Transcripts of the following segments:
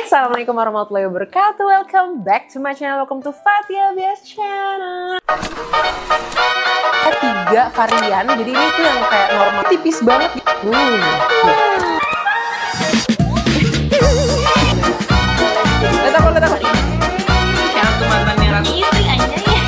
Assalamualaikum warahmatullahi wabarakatuh. Welcome back to my channel. Welcome to Fathia Bias Channel. Tiga varian, jadi ini tuh yang kayak normal, tipis banget. Takut. Yang tuh mantannya Ratu. Istri aja ya.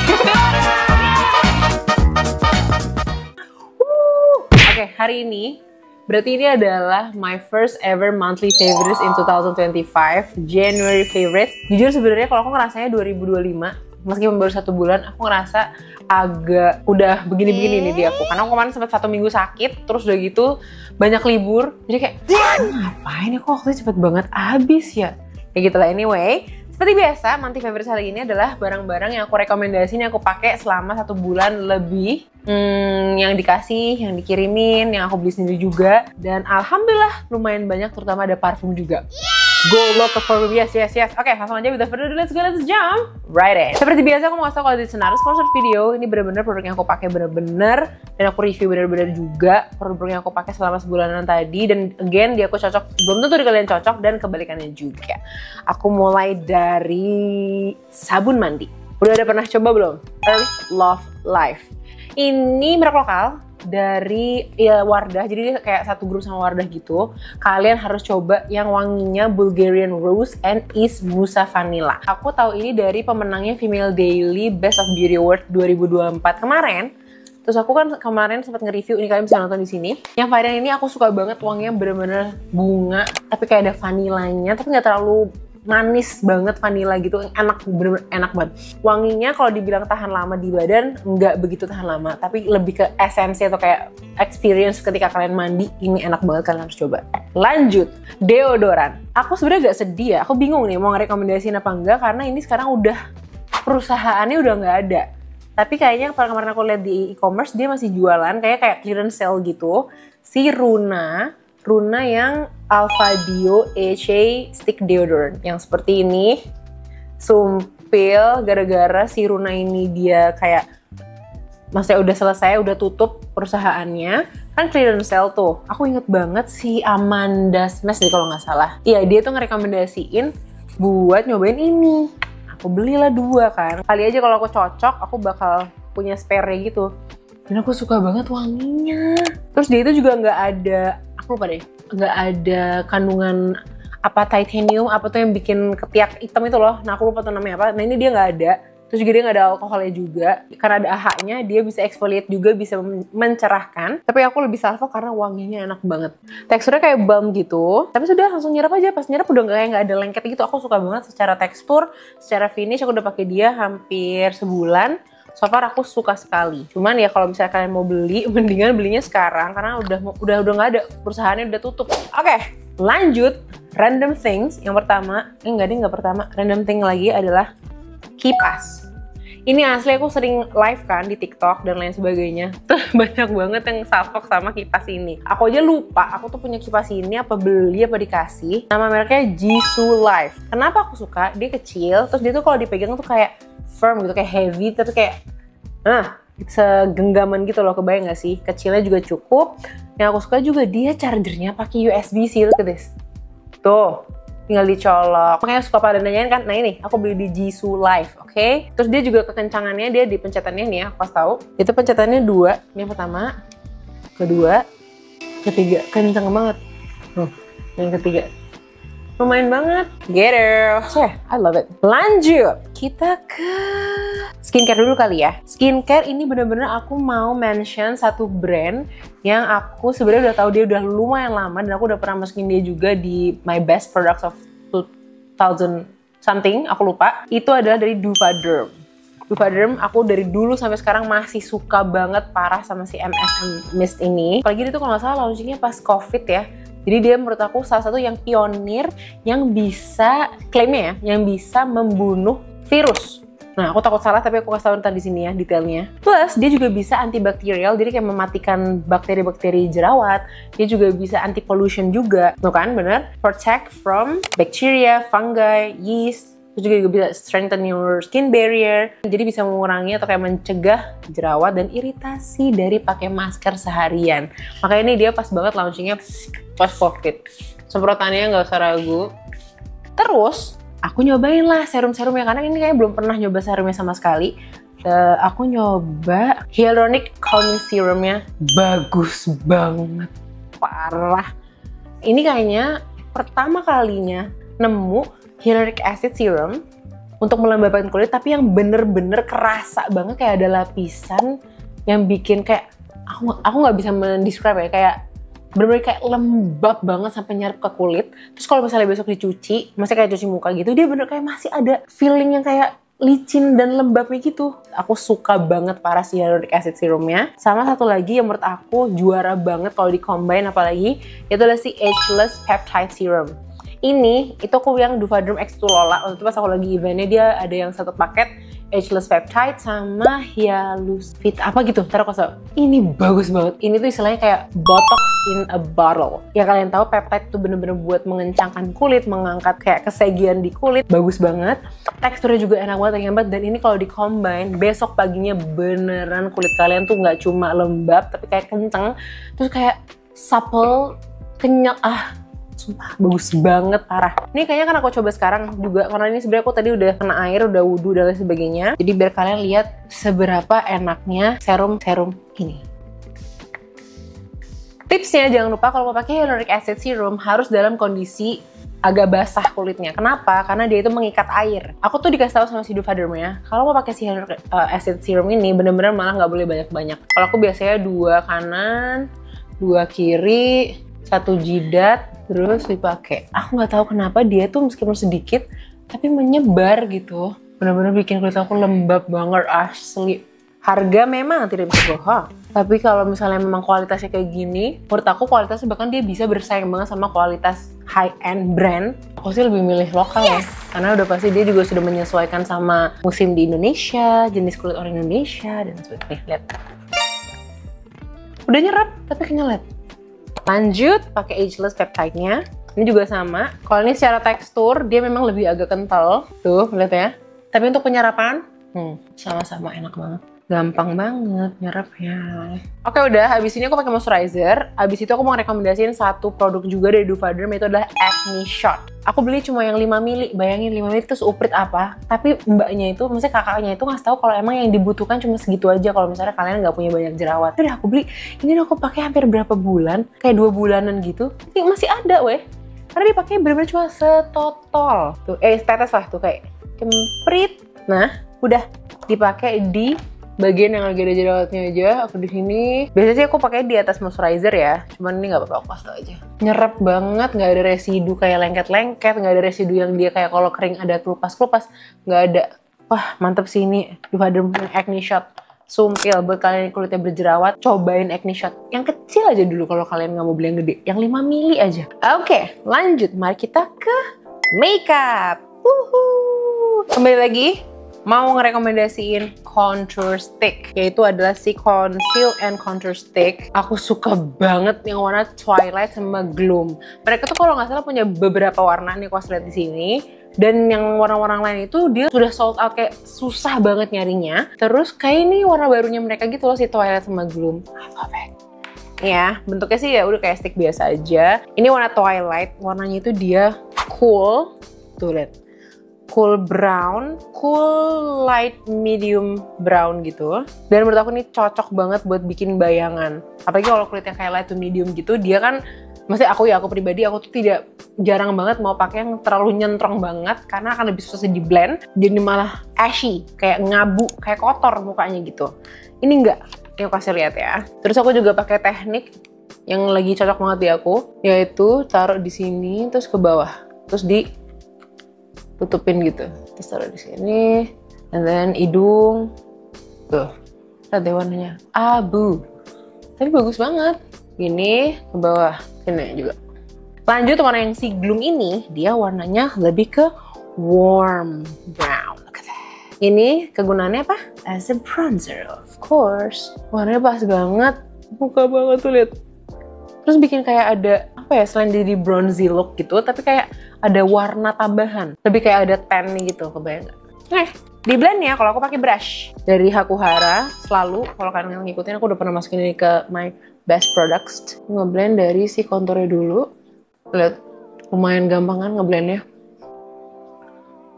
Oke, hari ini berarti ini adalah my first ever monthly favorites in 2025, January favorites. Jujur sebenarnya kalau aku ngerasanya 2025, meskipun baru 1 bulan, aku ngerasa agak udah begini-begini nih di aku. Karena aku kemarin sempat 1 minggu sakit, terus udah gitu banyak libur. Jadi kayak, ngapain ya kok waktunya cepet banget habis ya? Kayak gitu lah. Anyway, seperti biasa, monthly favorites hari ini adalah barang-barang yang aku rekomendasiin, yang aku pakai selama 1 bulan lebih. Yang dikasih, yang dikirimin, yang aku beli sendiri juga. Dan alhamdulillah lumayan banyak, terutama ada parfum juga. Go look for yes. Oke, langsung aja, without further ado, let's jump right in. Seperti biasa, aku mau kasih tau kalau di Senar sponsored video. Ini bener-bener produk yang aku pakai bener-bener, dan aku review bener-bener juga produk yang aku pakai selama sebulanan tadi. Dan again, dia aku cocok, belum tentu di kalian cocok, dan kebalikannya juga. Aku mulai dari sabun mandi. Udah ada pernah coba belum? Earth Love Life. Ini merek lokal dari Wardah, jadi dia kayak satu grup sama Wardah gitu. Kalian harus coba yang wanginya Bulgarian Rose and East Musa Vanilla. Aku tahu ini dari pemenangnya Female Daily Best of Beauty Award 2024 kemarin. Terus aku kan kemarin sempat nge-review, ini kalian bisa nonton di sini. Yang varian ini aku suka banget, wanginya bener-bener bunga, tapi kayak ada vanilanya, tapi nggak terlalu manis banget vanilla gitu, enak, bener-bener enak banget. Wanginya kalau dibilang tahan lama di badan, nggak begitu tahan lama, tapi lebih ke esensi atau kayak experience ketika kalian mandi, ini enak banget, kalian harus coba. Lanjut, deodoran. Aku sebenarnya gak sedih ya, aku bingung nih mau ngerekomendasiin apa enggak, karena ini sekarang udah, perusahaannya udah nggak ada. Tapi kayaknya kemarin aku lihat di e-commerce, dia masih jualan, kayak clearance sale gitu, si Runa yang Alpha Dio EC Stick Deodorant yang seperti ini. Sumpil gara-gara si Runa ini dia kayak maksudnya udah selesai, udah tutup perusahaannya, kan clearance sale tuh. Aku inget banget si Amanda Smash deh kalau nggak salah. Iya, dia tuh ngerekomendasiin buat nyobain ini. Aku belilah 2 kan. Kali aja kalau aku cocok, aku bakal punya spare gitu. Dan aku suka banget wanginya. Terus dia itu juga nggak ada, aku lupa deh, nggak ada kandungan apa titanium, apa tuh yang bikin ketiak hitam itu loh. Nah aku lupa tuh namanya apa. Nah ini dia nggak ada. Terus juga dia nggak ada alkoholnya juga. Karena ada AHA-nya, dia bisa exfoliate juga, bisa mencerahkan. Tapi aku lebih salvo karena wanginya enak banget. Teksturnya kayak balm gitu. Tapi sudah langsung nyerap aja. Pas nyerap udah nggak ada lengket gitu. Aku suka banget secara tekstur, secara finish. Aku udah pakai dia hampir sebulan. So far aku suka sekali. Cuman ya kalau misalnya kalian mau beli, mendingan belinya sekarang karena udah nggak ada, perusahaannya udah tutup. Oke, lanjut random things. Yang pertama, nggak pertama. Random thing lagi adalah kipas. Ini asli aku sering live kan di TikTok dan lain sebagainya. Banyak banget yang salfok sama kipas ini. Aku aja lupa aku tuh punya kipas ini, apa beli apa dikasih. Nama mereknya Jisoo Life. Kenapa aku suka? Dia kecil, terus dia tuh kalau dipegang tuh kayak firm gitu, kayak heavy, tapi kayak segenggaman gitu loh, kebayang gak sih? Kecilnya juga cukup. Yang aku suka juga dia chargernya pakai USB-C, look at this. Tuh, tinggal dicolok. Makanya suka pada nanyain kan, nah ini aku beli di Jisoo Life, oke? Terus dia juga kekencangannya, dia di pencetannya nih ya, aku pas tahu. Itu pencetannya 2, ini yang pertama, kedua, ketiga, kencang banget. Yang ketiga. Lumayan banget. Get it. I love it. Lanjut. Kita ke skincare dulu kali ya. Skincare ini bener-bener aku mau mention satu brand yang aku sebenarnya udah tahu dia udah lumayan lama, dan aku udah pernah masukin dia juga di my best products of 2000 something, aku lupa. Itu adalah dari Duvaderm. Duvaderm aku dari dulu sampai sekarang masih suka banget parah sama si MSM Mist ini. Apalagi dia tuh kalau nggak salah launchingnya pas COVID ya. Jadi dia menurut aku salah satu yang pionir yang bisa, klaimnya ya, yang bisa membunuh virus. Nah, aku takut salah tapi aku kasih tahu ntar di sini ya detailnya. Plus dia juga bisa antibakterial, jadi kayak mematikan bakteri-bakteri jerawat. Dia juga bisa anti pollution juga, tuh kan, bener? Protect from bacteria, fungi, yeast. Terus juga bisa strengthen your skin barrier. Jadi bisa mengurangi atau kayak mencegah jerawat dan iritasi dari pakai masker seharian. Makanya ini dia pas banget launchingnya pas COVID. Semprotannya nggak usah ragu. Terus aku nyobain lah serum-serumnya karena ini kayaknya belum pernah nyoba serumnya sama sekali. Aku nyoba Hyaluronic Calming Serumnya, bagus banget, parah. Ini kayaknya pertama kalinya nemu hyaluronic acid serum untuk melembabkan kulit, tapi yang bener-bener kerasa banget kayak ada lapisan yang bikin kayak aku nggak bisa mendescribe ya, kayak bener-bener kayak lembab banget sampai nyarap ke kulit. Terus kalau misalnya besok dicuci, masih kayak cuci muka gitu, dia bener kayak masih ada feeling yang kayak licin dan lembabnya gitu. Aku suka banget parah si hyaluronic acid serumnya. Sama satu lagi yang menurut aku juara banget kalau di-combine apalagi, itu adalah si Ageless Peptide Serum. Ini, itu aku yang Juvederm X2 Lola. Waktu itu pas aku lagi eventnya dia ada yang satu paket Ageless Peptide sama Hyalus Fit apa gitu. Ntar aku kasih. Ini bagus banget. Ini tuh istilahnya kayak Botox in a bottle. Ya kalian tahu peptide tuh bener-bener buat mengencangkan kulit, mengangkat kayak kesegian di kulit. Bagus banget. Teksturnya juga enak banget, hebat. Dan ini kalau di-combine, besok paginya beneran kulit kalian tuh nggak cuma lembab, tapi kayak kenceng. Terus kayak supple, kenyal. Sumpah, bagus banget, parah. Ini kayaknya kan aku coba sekarang juga, karena ini sebenarnya aku tadi udah kena air, udah wudhu dan lain sebagainya. Jadi biar kalian lihat seberapa enaknya serum ini. Tipsnya, jangan lupa kalau mau pakai hyaluronic acid serum harus dalam kondisi agak basah kulitnya. Kenapa? Karena dia itu mengikat air. Aku tuh dikasih tahu sama si Juvederm ya, kalau mau pakai si hyaluronic acid serum ini bener-bener malah nggak boleh banyak-banyak. Kalau aku biasanya 2 kanan, 2 kiri, 1 jidat, terus dipakai. Aku nggak tahu kenapa dia tuh meskipun sedikit tapi menyebar gitu. Benar-benar bikin kulit aku lembab banget asli. Harga memang tidak bisa bohong. Tapi kalau misalnya memang kualitasnya kayak gini, menurut aku kualitasnya bahkan dia bisa bersaing banget sama kualitas high-end brand. Aku sih lebih milih lokal ya. Karena udah pasti dia juga sudah menyesuaikan sama musim di Indonesia, jenis kulit orang Indonesia, dan sebagainya. Lihat. Udah nyerap, tapi kenyal. Lanjut pakai Ageless Peptide-nya. Ini juga sama. Kalau ini secara tekstur dia memang lebih agak kental. Tuh, lihat ya. Tapi untuk penyerapan, sama-sama enak banget. Gampang banget nyerapnya. Oke, udah. Habis ini aku pakai moisturizer. Habis itu aku mau rekomendasiin satu produk juga dari Juvederm, itu adalah Acne Shot. Aku beli cuma yang 5 mili. Bayangin 5 mili itu seuprit apa. Tapi mbaknya itu, maksudnya kakaknya itu ngasih tahu kalau emang yang dibutuhkan cuma segitu aja kalau misalnya kalian nggak punya banyak jerawat. Udah aku beli. Ini aku pakai hampir berapa bulan? Kayak 2 bulanan gitu. Tapi masih ada weh. Karena dipakai bener-bener cuma setotol. Tuh, tetes lah tuh kayak cemprit. Nah, udah dipakai di bagian yang lagi ada jerawatnya aja. Aku di sini biasanya sih aku pakai di atas moisturizer ya, cuman ini nggak apa-apa, aku kasih tau aja. Nyerap banget, nggak ada residu kayak lengket-lengket, nggak ada residu yang dia kayak kalau kering ada kelupas-kelupas, nggak ada. Wah, mantep sih ini Juvederm Acne Shot. Sumpil buat kalian yang kulitnya berjerawat, cobain Acne Shot yang kecil aja dulu kalau kalian nggak mau beli yang gede, yang 5 mili aja. Oke, lanjut, mari kita ke makeup. Kembali lagi, mau ngerekomendasiin contour stick, yaitu adalah si Conceal and Contour Stick. Aku suka banget yang warna Twilight sama Gloom. Mereka tuh kalau nggak salah punya beberapa warna nih, aku lihat di sini. Dan yang warna-warna lain itu dia sudah sold out, kayak susah banget nyarinya. Terus kayak ini warna barunya mereka gitu loh, si Twilight sama Gloom. I love it. Ya, bentuknya sih ya udah kayak stick biasa aja. Ini warna Twilight, warnanya itu dia cool. Tuh lihat. Cool brown, cool light medium brown gitu. Dan menurut aku ini cocok banget buat bikin bayangan. Apalagi kalau kulitnya kayak light to medium gitu, dia kan, maksudnya aku pribadi, aku tuh jarang banget mau pakai yang terlalu nyentrong banget karena akan lebih susah di blend, jadi malah ashy, kayak ngabu, kayak kotor mukanya gitu. Ini enggak, ini aku kasih lihat ya. Terus aku juga pakai teknik yang lagi cocok banget di aku, yaitu taruh di sini terus ke bawah, terus tutupin gitu, terus taruh di sini, and then hidung, tuh, lihat deh warnanya, abu, tapi bagus banget. Ini ke bawah, sini juga. Lanjut warna yang si Gloom ini, dia warnanya lebih ke warm brown. Ini kegunaannya apa? As a bronzer, of course. Warnanya pas banget, muka banget tuh lihat. Terus bikin kayak ada apa ya, selain jadi bronzy look gitu, tapi kayak ada warna tambahan, lebih kayak ada tan gitu, kebayang nggak? Di blend ya, kalau aku pakai brush dari Hakuhara selalu. Kalau kalian ngikutin, aku udah pernah masukin ini ke my best products. Ngeblend dari si konturnya dulu. Lihat, lumayan gampang kan ngeblendnya.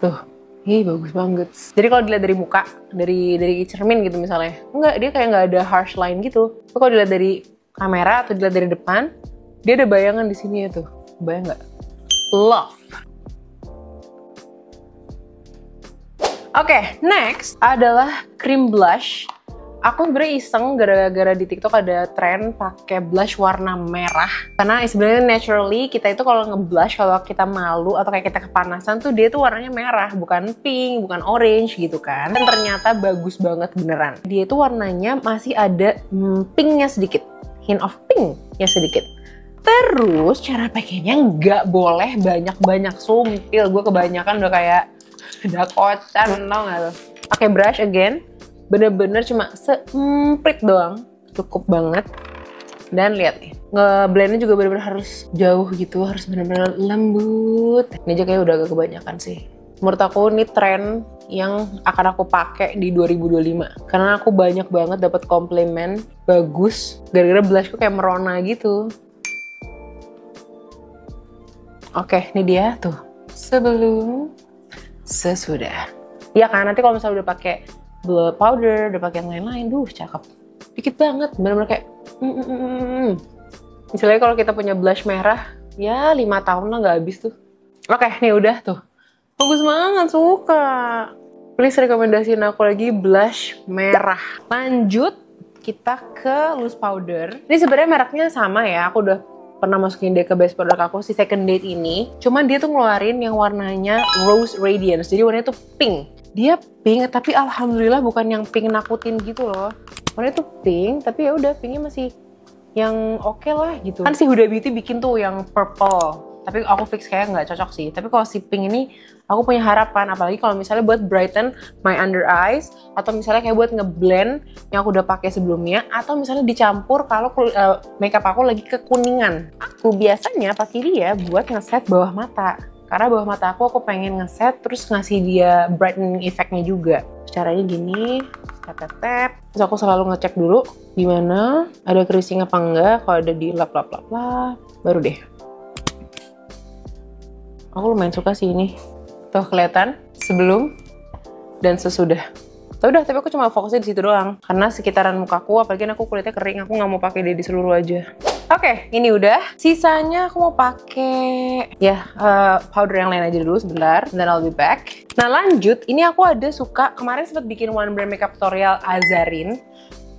Tuh, ih bagus banget. Jadi kalau dilihat dari muka, dari cermin gitu misalnya, enggak, dia kayak nggak ada harsh line gitu. Tapi kalau dilihat dari kamera atau dilihat dari depan, dia ada bayangan di sini ya tuh. Bayang nggak? Love. Oke, next adalah cream blush. Aku sebenarnya iseng gara-gara di TikTok ada tren pakai blush warna merah. Karena sebenarnya naturally kita itu kalau nge-blush, kalau kita malu atau kayak kita kepanasan tuh dia tuh warnanya merah, bukan pink, bukan orange gitu kan. Dan ternyata bagus banget beneran. Dia tuh warnanya masih ada pinknya sedikit, hint of pink ya sedikit. Terus cara pakainya nggak boleh banyak-banyak sumpil. Gue kebanyakan udah kayak udah kocan, tau gak lo? Pakai brush again. Bener-bener cuma semprit doang, cukup banget. Dan lihat nih, ngeblendnya juga bener-bener harus jauh gitu, harus bener-bener lembut. Ini aja kayak udah agak kebanyakan sih. Menurut aku ini tren yang akan aku pakai di 2025 karena aku banyak banget dapat komplimen bagus gara-gara blushku kayak merona gitu. Oke, ini dia tuh sebelum sesudah. Ya kan, nanti kalau misalnya udah pakai blur powder, udah pakai yang lain-lain, cakep. Dikit banget, bener-bener kayak Misalnya kalau kita punya blush merah, ya 5 tahun lah nggak habis tuh. Oke, nih udah tuh. Bagus banget, suka. Please rekomendasiin aku lagi blush merah. Lanjut, kita ke loose powder. Ini sebenarnya mereknya sama ya, aku udah pernah masukin dia ke base product aku, si Second Date ini. Cuman dia tuh ngeluarin yang warnanya Rose Radiance, jadi warnanya tuh pink. Dia pink, tapi alhamdulillah bukan yang pink nakutin gitu loh. Warnanya tuh pink, tapi ya udah pinknya masih yang oke lah gitu. Kan si Huda Beauty bikin tuh yang purple, tapi aku fix kayak nggak cocok sih. Tapi kalau si pink ini, aku punya harapan. Apalagi kalau misalnya buat brighten my under eyes, atau misalnya kayak buat ngeblend yang aku udah pakai sebelumnya, atau misalnya dicampur kalau makeup aku lagi kekuningan. Aku biasanya pakai dia buat ngeset bawah mata. Karena bawah mata aku pengen ngeset terus ngasih dia brightening effect-nya juga. Caranya gini, tap-tap. Terus aku selalu ngecek dulu gimana, ada creasing apa enggak. Kalau ada di lap, baru deh. Aku lumayan suka sih ini. Tuh kelihatan sebelum dan sesudah. Udah, tapi aku cuma fokusnya di situ doang. Karena sekitaran mukaku, apalagi aku kulitnya kering, aku nggak mau pakai dia di seluruh aja. Oke, ini udah. Sisanya aku mau pakai powder yang lain aja dulu sebentar. Then I'll be back. Nah lanjut, ini aku ada suka, kemarin sempat bikin one brand makeup tutorial Azarin.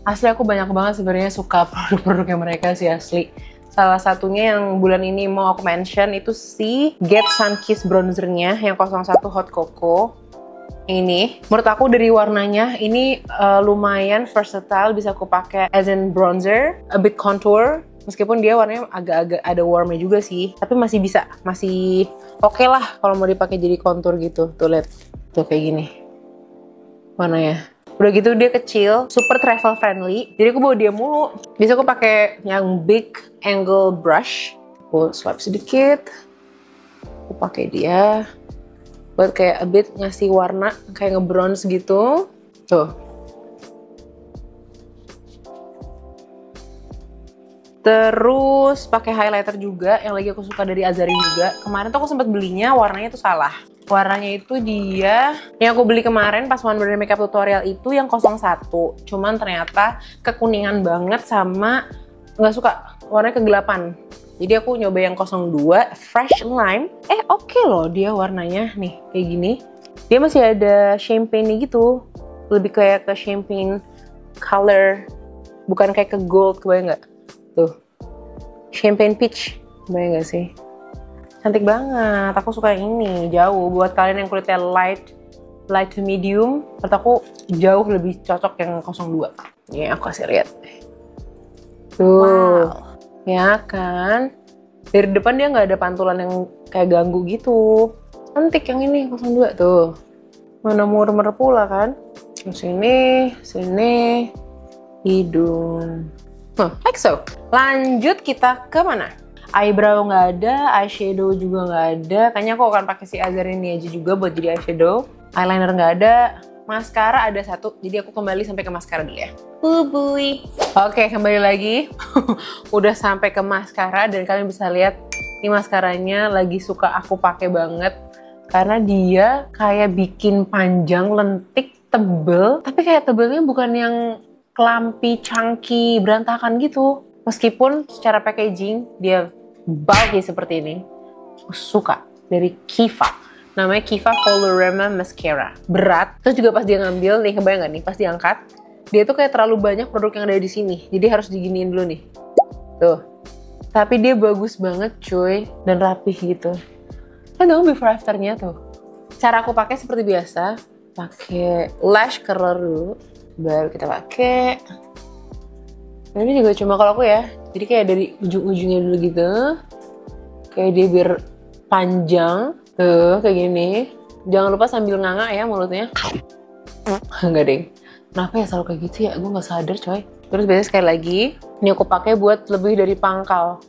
Asli aku banyak banget sebenarnya suka produk-produknya mereka sih asli. Salah satunya yang bulan ini mau aku mention itu si Get Sun Kiss bronzernya yang 01 Hot Cocoa. Ini, menurut aku dari warnanya ini lumayan versatile, bisa aku pakai as in bronzer, a bit contour. Meskipun dia warnanya agak-agak ada warmnya juga sih, tapi masih bisa, masih oke lah kalau mau dipakai jadi contour gitu. Tuh lihat, tuh kayak gini warnanya. Udah gitu dia kecil, super travel friendly. Jadi aku bawa dia mulu. Biasa aku pakai yang big angle brush. Aku swipe sedikit. Aku pakai dia buat kayak a bit ngasih warna kayak nge-bronze gitu. Tuh. Terus pakai highlighter juga yang lagi aku suka dari Azarin juga. Kemarin tuh aku sempat belinya warnanya tuh salah. Warnanya itu dia yang aku beli kemarin pas one brand makeup tutorial itu yang 01. Cuman ternyata kekuningan banget sama nggak suka warnanya kegelapan. Jadi aku nyoba yang 02 fresh lime. Oke loh dia warnanya nih kayak gini. Dia masih ada champagne gitu. Lebih kayak ke champagne color, bukan kayak ke gold, kebayang nggak? Tuh, champagne peach, bayang gak sih? Cantik banget, aku suka yang ini. Jauh, buat kalian yang kulitnya light to medium, menurut aku jauh lebih cocok yang 02. Ini aku kasih lihat. Tuh, wow. Ya kan? Dari depan dia nggak ada pantulan yang kayak ganggu gitu. Cantik yang ini, 02 tuh. Mana murmer pula kan? Sini, hidung. Like so. Lanjut kita ke mana? Eyebrow nggak ada, eyeshadow juga nggak ada. Kayaknya aku akan pakai si Azarin ini aja juga buat jadi eyeshadow. Eyeliner nggak ada, maskara ada satu. Jadi aku kembali sampai ke maskara dulu ya. Bubuy. Oke, kembali lagi. Udah sampai ke maskara dan kalian bisa lihat ini maskaranya lagi suka aku pakai banget. Karena dia kayak bikin panjang, lentik, tebel. Tapi kayak tebelnya bukan yang kelampi, chunky, berantakan gitu. Meskipun secara packaging dia bulky seperti ini. Aku suka. Dari Kiva. Namanya Kiva Colorama Mascara. Berat. Terus juga pas dia ngambil, nih kebayang gak nih? Pas diangkat, dia tuh kayak terlalu banyak produk yang ada di sini. Jadi harus diginiin dulu nih. Tuh. Tapi dia bagus banget cuy. Dan rapih gitu. Kan dong before afternya tuh. Cara aku pakai seperti biasa, pakai lash curler dulu, baru kita pakai. Nah, ini juga cuma kalau aku ya, jadi kayak dari ujung-ujungnya dulu gitu, kayak dia biar panjang, tuh kayak gini. Jangan lupa sambil nganga ya mulutnya. Enggak deng. Kenapa ya selalu kayak gitu ya? Gue nggak sadar coy. Terus biasanya sekali lagi, ini aku pakai buat lebih dari pangkal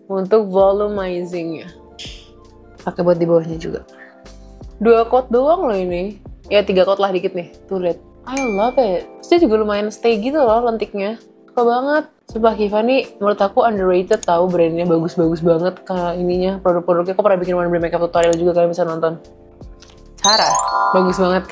untuk volumizingnya. Pakai buat di bawahnya juga. 2 coat doang loh ini. Ya 3 coat lah dikit nih. Tuh lihat. I love it. Terus dia juga lumayan stay gitu loh lentiknya. Suka banget. Sumpah Kiva nih menurut aku underrated tahu, brandnya bagus-bagus banget ke ininya. Produk-produknya aku pernah bikin one brand makeup tutorial juga, kalian bisa nonton. Cara. Bagus banget.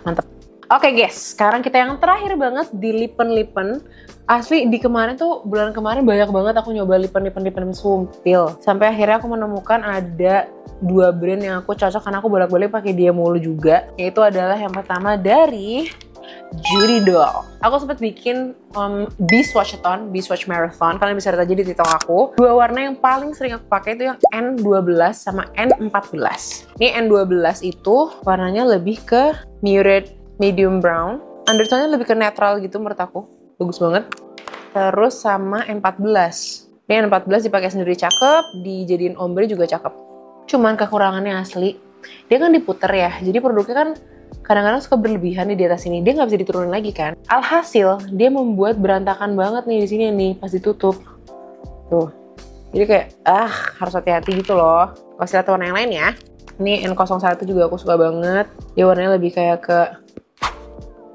Mantap. Oke guys, sekarang kita yang terakhir banget di lipen-lipen. Asli di kemarin tuh, bulan kemarin banyak banget aku nyoba lipen sumpil. Sampai akhirnya aku menemukan ada 2 brand yang aku cocok karena aku bolak-balik pakai dia mulu juga. Yaitu adalah yang pertama dari Judy Doll. Aku sempat bikin Beeswash-a-thon, Beeswash Marathon. Kalian bisa lihat aja di TikTok aku. 2 warna yang paling sering aku pakai itu yang N12 sama N14. Ini N12 itu warnanya lebih ke muted medium brown. Undertone-nya lebih ke netral gitu menurut aku. Bagus banget. Terus sama N14. Ini N14 dipakai sendiri cakep, dijadiin ombre juga cakep. Cuman kekurangannya asli, dia kan diputer ya. Jadi produknya kan kadang-kadang suka berlebihan nih di atas ini. Dia nggak bisa diturunin lagi kan. Alhasil, dia membuat berantakan banget nih di sini nih pas ditutup. Tuh. Jadi kayak, harus hati-hati gitu loh. Kasih lihat warna yang lain ya. Ini N01 juga aku suka banget. Dia warnanya lebih kayak ke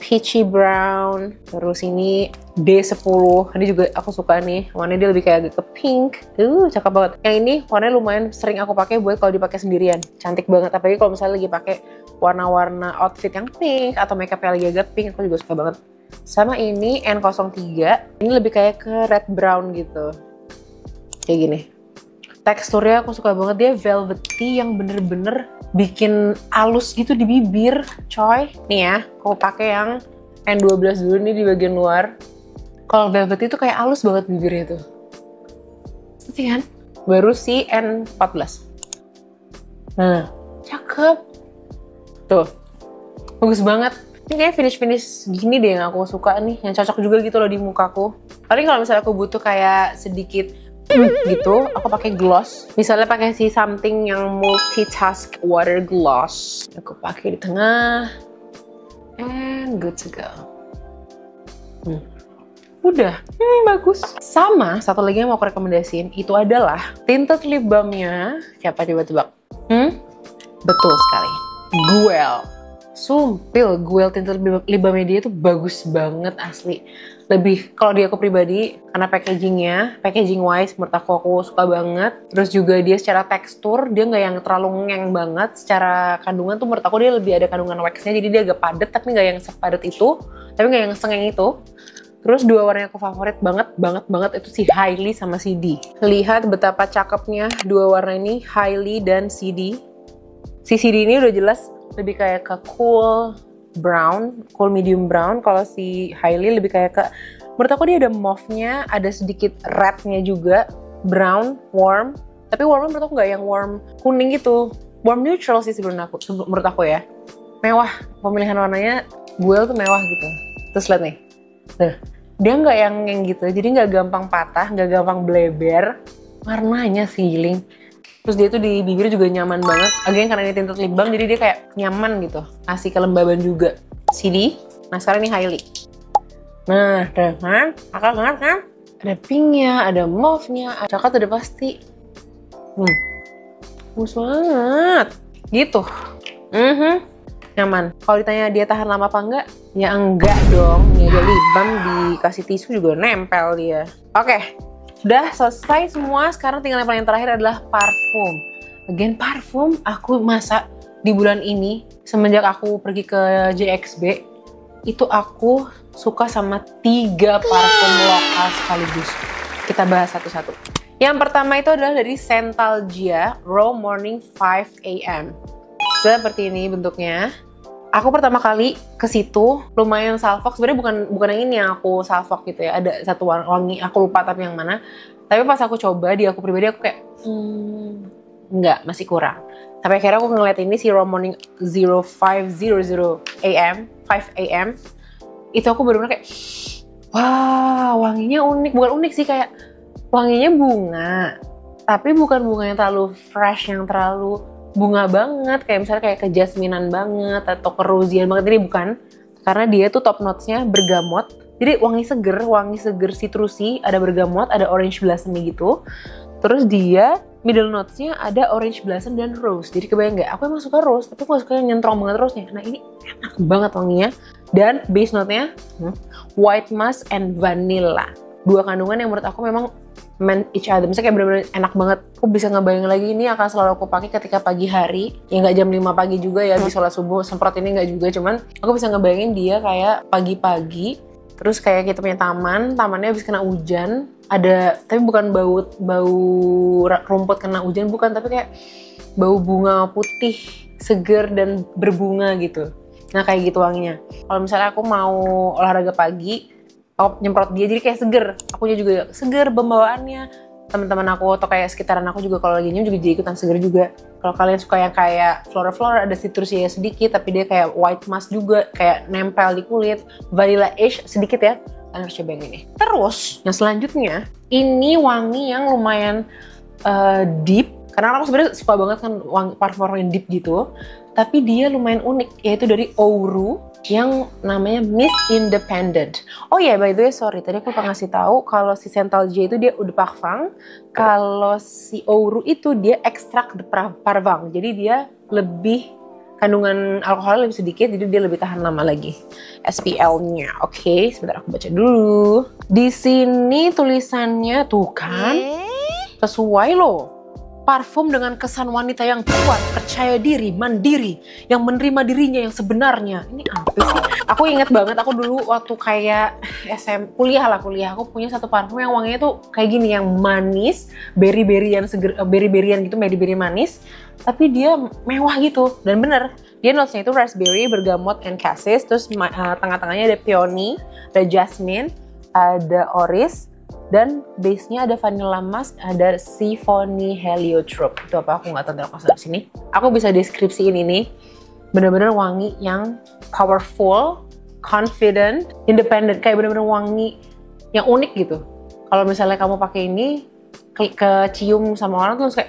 peachy brown. Terus ini D10. Ini juga aku suka nih. Warnanya dia lebih kayak agak ke pink. Cakep banget. Yang ini warnanya lumayan sering aku pakai buat kalau dipakai sendirian. Cantik banget. Apalagi kalau misalnya lagi pakai warna-warna outfit yang pink atau makeup yang lagi agak pink, aku juga suka banget. Sama ini N03. Ini lebih kayak ke red brown gitu. Kayak gini. Teksturnya aku suka banget. Dia velvety yang bener-bener bikin halus gitu di bibir, coy. Nih ya, aku pakai yang N12 dulu nih di bagian luar. Kalau velvety itu kayak halus banget bibirnya tuh. Seperti kan? Baru si N14. Nah, cakep. Tuh, bagus banget. Ini kayak finish-finish gini deh yang aku suka nih. Yang cocok juga gitu loh di mukaku. Paling kalau misalnya aku butuh kayak sedikit gitu, aku pakai gloss. Misalnya pakai si something yang multitask water gloss. Aku pakai di tengah. And good to go. Udah, bagus. Sama, satu lagi yang mau aku rekomendasiin, itu adalah tinted lip balmnya. Siapa coba tebak? Betul sekali. Guel. Sumpil, Guel tinted lip balmnya dia tuh bagus banget asli. Lebih, kalau di aku pribadi, karena packaging wise menurut aku suka banget. Terus juga dia secara tekstur, dia nggak yang terlalu ngeng banget. Secara kandungan tuh menurut aku dia lebih ada kandungan waxnya, jadi dia agak padat, tapi nggak yang sepadat itu, tapi nggak yang sengeng itu. Terus 2 warna yang aku favorit banget itu si Hailey sama CD. Lihat betapa cakepnya 2 warna ini, Hailey dan CD. Si CD ini udah jelas lebih kayak ke cool brown, cool medium brown. Kalau si Hailey lebih kayak ke, menurut aku dia ada mauve-nya, ada sedikit red-nya juga, brown, warm. Tapi warmnya menurut aku nggak yang warm kuning gitu, warm neutral sih menurut aku ya. Mewah, pemilihan warnanya Guel tuh mewah gitu. Terus lihat nih, dia nggak yang gitu, jadi nggak gampang patah, nggak gampang bleber. Warnanya feeling. Terus dia tuh di bibir juga nyaman banget. Again karena ini tinted lip balm, jadi dia kayak nyaman gitu. Kasih kelembaban juga. CD. Nah sekarang ini Hailey. Nah, tuh kan? Akal banget kan? Ada pinknya, ada mauve-nya, coklat udah pasti. Bagus banget. Gitu. Nyaman. Kalau ditanya dia tahan lama apa enggak? Ya enggak dong. Ini aja lip balm dikasih tisu juga nempel dia. Oke. Udah selesai semua, sekarang tinggal yang paling terakhir adalah parfum. Again parfum, aku masa di bulan ini, semenjak aku pergi ke JXB, itu aku suka sama 3 parfum lokal sekaligus. Kita bahas satu-satu. Yang pertama itu adalah dari Scentalgia Raw Morning 5 AM. Seperti ini bentuknya. Aku pertama kali ke situ lumayan salfok. Sebenarnya bukan yang ini yang aku salfok gitu ya. Ada satu wangi, aku lupa tapi yang mana. Tapi pas aku coba di aku pribadi aku kayak enggak, masih kurang. Tapi akhirnya aku ngeliat ini si Raw Morning 0500 AM, 5 AM. Itu aku bener-bener kayak wah, wanginya unik. Bukan unik sih, kayak wanginya bunga. Tapi bukan bunga yang terlalu fresh, yang terlalu bunga banget. Kayak misalnya kayak kejasminan banget atau kerosian banget. Ini bukan. Karena dia tuh top notes-nya bergamot. Jadi wangi seger citrusi, ada bergamot, ada orange blossom gitu. Terus dia middle notes-nya ada orange blossom dan rose. Jadi kebayang nggak? Aku emang suka rose, tapi aku suka yang nyentrong banget rose-nya. Nah ini enak banget wanginya. Dan base note-nya white musk and vanilla. 2 kandungan yang menurut aku memang meant each other. Misalnya kayak bener-bener enak banget. Aku bisa ngebayang lagi ini akan selalu aku pakai ketika pagi hari. Ya nggak jam 5 pagi juga ya, di sholat subuh. Semprot ini nggak juga, cuman aku bisa ngebayangin dia kayak pagi-pagi. Terus kayak kita punya tamannya habis kena hujan. Ada, tapi bukan bau rumput kena hujan, bukan, tapi kayak bau bunga putih, seger dan berbunga gitu. Nah kayak gitu wanginya. Kalau misalnya aku mau olahraga pagi, aku nyemprot dia jadi kayak seger. Akunya juga seger pembawaannya. Teman-teman aku atau kayak sekitaran aku juga kalau lagi nyium juga jadi ikutan seger juga. Kalau kalian suka yang kayak flora ada citrusnya sedikit, tapi dia kayak white musk juga, kayak nempel di kulit, vanilla-ish sedikit ya. Kalian harus coba yang ini. Terus yang selanjutnya, ini wangi yang lumayan deep. Karena aku sebenarnya suka banget kan parfum yang deep gitu. Tapi dia lumayan unik, yaitu dari Ouru yang namanya Miss Independent. Oh ya, by the way, sorry, tadi aku lupa ngasih tahu kalau si Scentalgia itu dia eau de parfum, kalau si Ouru itu dia ekstrak de parfum. Jadi dia lebih kandungan alkohol lebih sedikit, jadi dia lebih tahan lama lagi. SPL-nya, oke, sebentar aku baca dulu. Di sini tulisannya tuh kan, sesuai loh. Parfum dengan kesan wanita yang kuat, percaya diri, mandiri, yang menerima dirinya yang sebenarnya. Ini apa sih? Aku inget banget, aku dulu waktu kayak kuliah, aku punya satu parfum yang wanginya tuh kayak gini, yang manis, berry-berryan gitu, berry manis, tapi dia mewah gitu. Dan bener, dia notesnya itu raspberry, bergamot, and cassis. Terus tengah-tengahnya ada peony, ada jasmine, ada orris. Dan base-nya ada vanilla musk, ada symphony heliotrope. Itu apa? Aku nggak tahu dari sini. Aku bisa deskripsiin ini. Bener-bener wangi yang powerful, confident, independent. Kayak bener-bener wangi yang unik gitu. Kalau misalnya kamu pakai ini, kecium sama orang tuh kayak,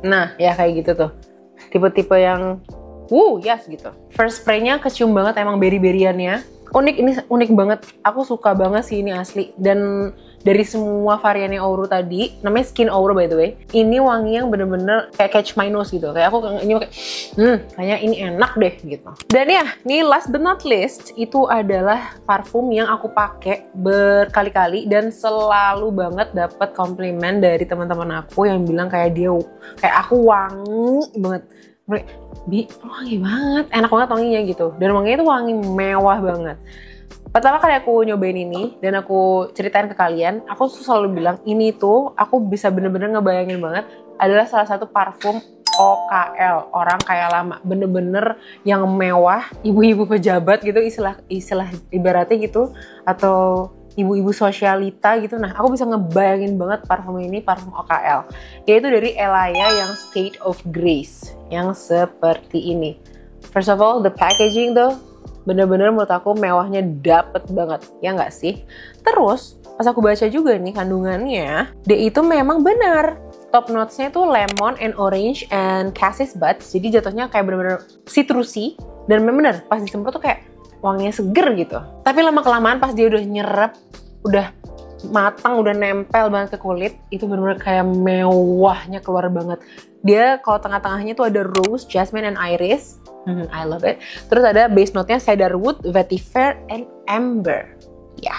nah ya kayak gitu tuh. Tipe-tipe yang, yes gitu. First spray-nya kecium banget emang berry-berryannya. Ini unik banget. Aku suka banget sih ini asli. Dan dari semua variannya Ouru tadi, namanya Skin Ouru by the way, ini wangi yang bener-bener kayak catch my nose gitu. Kayak aku ini kayak, kayaknya ini enak deh gitu. Dan ya, ini last but not least, itu adalah parfum yang aku pakai berkali-kali dan selalu banget dapat komplimen dari teman-teman aku yang bilang kayak aku wangi banget. Bi, wangi banget, enak banget wanginya gitu. Dan wanginya itu wangi mewah banget. Pertama kali aku nyobain ini dan aku ceritain ke kalian, aku tuh selalu bilang ini tuh aku bisa bener-bener ngebayangin banget adalah salah satu parfum OKL, orang kaya lama. Bener-bener yang mewah, ibu-ibu pejabat gitu, istilah ibaratnya gitu, atau ibu-ibu sosialita gitu. Nah, aku bisa ngebayangin banget parfum ini, parfum OKL. Yaitu dari Elaya yang State of Grace, yang seperti ini. First of all, the packaging tuh bener-bener menurut aku mewahnya dapet banget, ya nggak sih? Terus, pas aku baca juga nih kandungannya, dia itu memang benar. Top notes-nya tuh lemon and orange and cassis buds. Jadi jatuhnya kayak bener-bener citrusi. Dan bener-bener pas disemprot tuh kayak wanginya seger gitu. Tapi lama-kelamaan pas dia udah nyerap, udah matang, udah nempel banget ke kulit, itu bener-bener kayak mewahnya keluar banget. Dia kalau tengah-tengahnya tuh ada rose, jasmine, and iris. I love it. Terus ada base note-nya cedarwood, vetiver, and amber. Ya.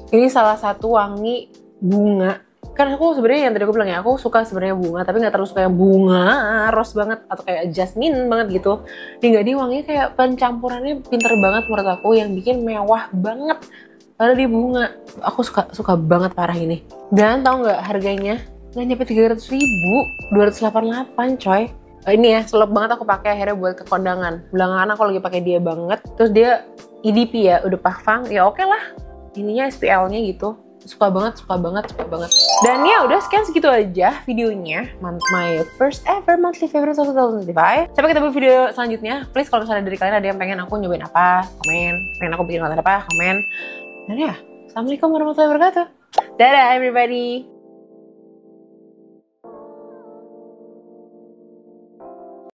Ini salah satu wangi bunga Kan aku sebenarnya yang tadi aku bilang ya, aku suka sebenarnya bunga, tapi nggak terlalu suka yang bunga rose banget atau kayak jasmine banget gitu. Dia nggak, dia wanginya kayak pencampurannya pinter banget menurut aku, yang bikin mewah banget. Padahal dia bunga. Aku suka banget parah ini. Dan tau nggak harganya? Nggak nyampe 300.000, 288 coy. Ini ya, selop banget aku pakai akhirnya buat ke kondangan. Belakangan aku lagi pakai dia banget. Terus dia EDP ya, udah parfum, ya oke lah. Ininya SPL-nya gitu. Suka banget. Dan ya udah, sekian segitu aja videonya. My first ever monthly favorite 2025. Sampai ketemu video selanjutnya. Please kalau misalnya dari kalian ada yang pengen aku nyobain apa, komen. Pengen aku bikin konten apa, komen. Dan ya, assalamualaikum warahmatullahi wabarakatuh. Dadah everybody.